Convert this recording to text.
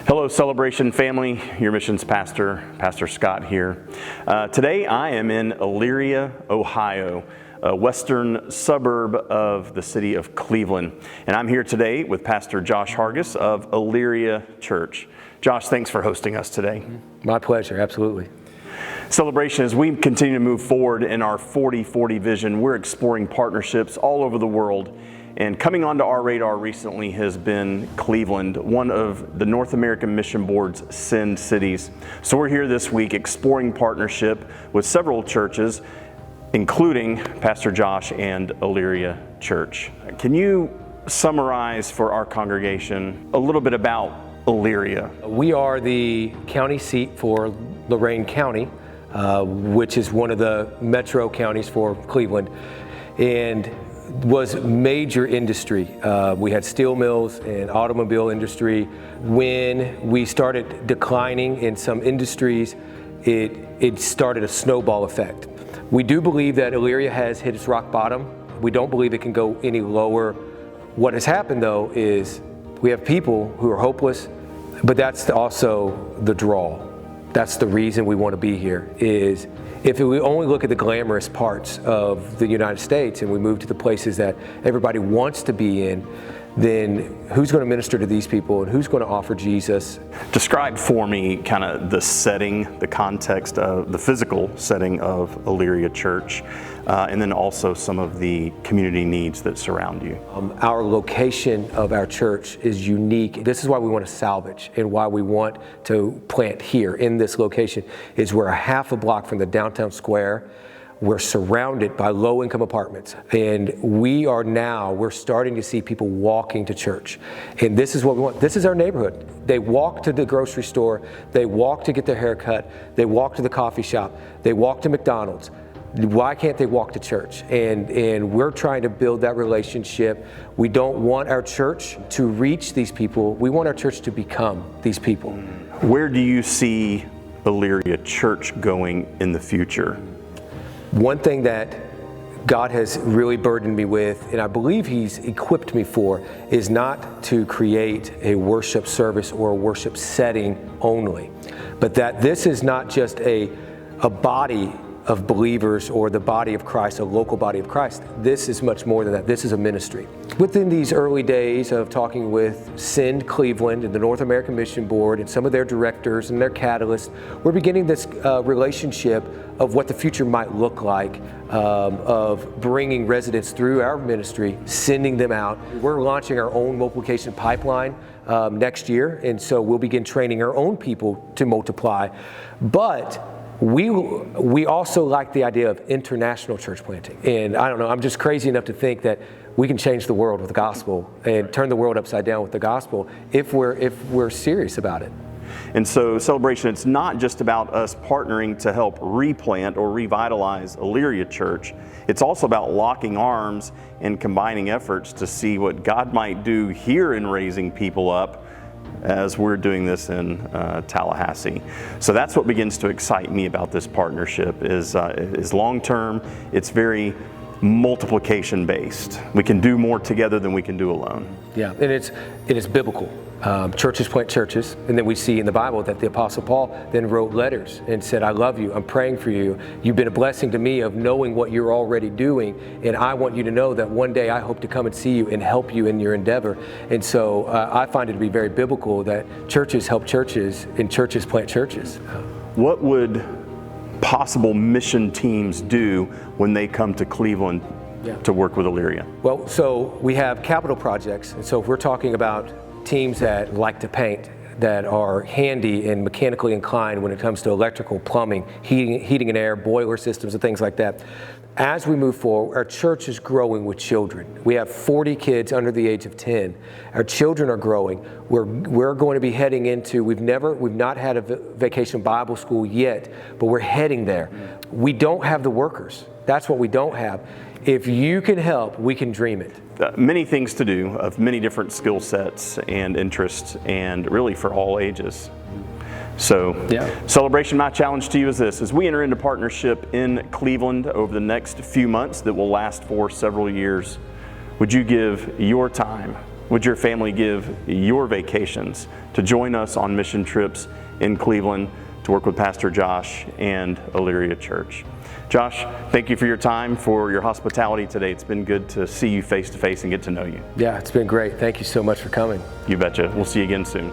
Hello, Celebration family. Your missions pastor, Pastor Scott here. Today I am in Elyria, Ohio, a western suburb of the city of Cleveland. And I'm here today with Pastor Josh Hargis of Elyria Church. Josh, thanks for hosting us today. My pleasure, absolutely. Celebration, as we continue to move forward in our 40-40 vision, we're exploring partnerships all over the world. And coming onto our radar recently has been Cleveland, one of the North American Mission Board's Send cities. So we're here this week exploring partnership with several churches, including Pastor Josh and Elyria Church. Can you summarize for our congregation a little bit about Elyria? We are the county seat for Lorain County, which is one of the metro counties for Cleveland, and was major industry. We had steel mills and automobile industry. When we started declining in some industries, it started a snowball effect. We do believe that Elyria has hit its rock bottom. We don't believe it can go any lower. What has happened though is we have people who are hopeless, but that's also the draw. That's the reason we want to be here, is if we only look at the glamorous parts of the United States and we move to the places that everybody wants to be in, then who's going to minister to these people and who's going to offer Jesus? Describe for me kind of the setting, the context of the physical setting of Elyria Church, and then also some of the community needs that surround you. Our location of our church is unique. This is why we want to salvage and why we want to plant here in this location, is we're a half a block from the downtown square. We're surrounded by low-income apartments, and we're starting to see people walking to church. And this is what we want. This is our neighborhood. They walk to the grocery store, they walk to get their hair cut, they walk to the coffee shop, they walk to McDonald's. Why can't they walk to church? And we're trying to build that relationship. We don't want our church to reach these people. We want our church to become these people. Where do you see Elyria Church going in the future? One thing that God has really burdened me with, and I believe He's equipped me for, is not to create a worship service or a worship setting only, but that this is not just a body of believers or the body of Christ, a local body of Christ. This is much more than that. This is a ministry. Within these early days of talking with Send Cleveland and the North American Mission Board and some of their directors and their catalysts, we're beginning this relationship of what the future might look like, of bringing residents through our ministry, sending them out. We're launching our own multiplication pipeline next year, and so we'll begin training our own people to multiply. But we also like the idea of international church planting. And I don't know, I'm just crazy enough to think that we can change the world with the gospel and turn the world upside down with the gospel if we're serious about it. And so Celebration, it's not just about us partnering to help replant or revitalize Elyria Church. It's also about locking arms and combining efforts to see what God might do here in raising people up as we're doing this in Tallahassee. So that's what begins to excite me about this partnership is long-term. It's very multiplication based. We can do more together than we can do alone. Yeah, and it is biblical. Churches plant churches, and then we see in the Bible that the Apostle Paul then wrote letters and said, I love you, I'm praying for you. You've been a blessing to me of knowing what you're already doing, and I want you to know that one day I hope to come and see you and help you in your endeavor. And so I find it to be very biblical that churches help churches and churches plant churches. What would possible mission teams do when they come to Cleveland to work with Elyria? Well, so we have capital projects, and so if we're talking about teams that like to paint, that are handy and mechanically inclined when it comes to electrical, plumbing, heating and air, boiler systems and things like that. As we move forward, our church is growing with children. We have 40 kids under the age of 10. Our children are growing. We're going to be heading into, we've not had a vacation Bible school yet, but we're heading there. We don't have the workers. That's what we don't have. If you can help, we can dream it. Many things to do of many different skill sets and interests, and really for all ages. So, Celebration, my challenge to you is this: as we enter into partnership in Cleveland over the next few months that will last for several years, would you give your time would your family give your vacations to join us on mission trips in Cleveland to work with Pastor Josh and Elyria Church? Josh, thank you for your time, for your hospitality today. It's been good to see you face to face and get to know you. Yeah, it's been great. Thank you so much for coming. You betcha. We'll see you again soon.